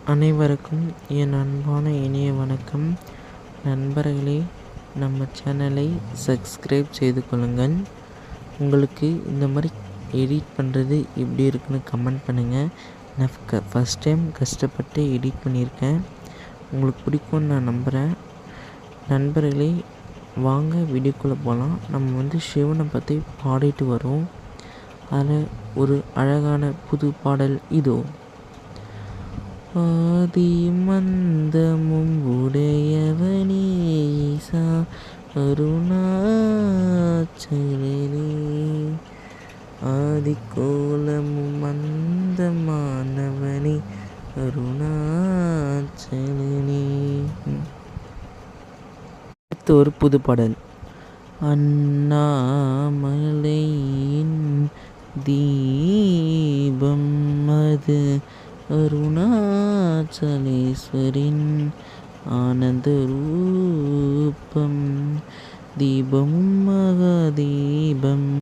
அனைவருக்கும் என் அன்பான இனிய வணக்கம். நண்பர்களே, நம்ம சேனலை சப்ஸ்கிரைப் செய்து கொள்ளுங்கள். உங்களுக்கு இந்த மாதிரி எடிட் பண்ணுறது எப்படி இருக்குன்னு கமெண்ட் பண்ணுங்கள். நான் ஃபஸ்ட் டைம் கஷ்டப்பட்டு எடிட் பண்ணியிருக்கேன். உங்களுக்கு பிடிக்கும்னு நான் நம்புகிறேன். நண்பர்களே, வாங்க வீடியோக்குள்ளே போகலாம். நம்ம சிவனை பற்றி பாடிட்டு வரோம். அதில் ஒரு அழகான புது பாடல் இதோ. ஆதியும் அந்தமும் உடையவனே ஈசா அருணாச்சலனே, ஆதிக்கோலமும் அந்தமானவனே அருணாச்சலனே. அடுத்து ஒரு புது பாடல். அண்ணாமலையின் தீபம் அது அருணாச்சலேஸ்வரின் ஆனந்த ரூபம். தீபமும் மகாதீபம்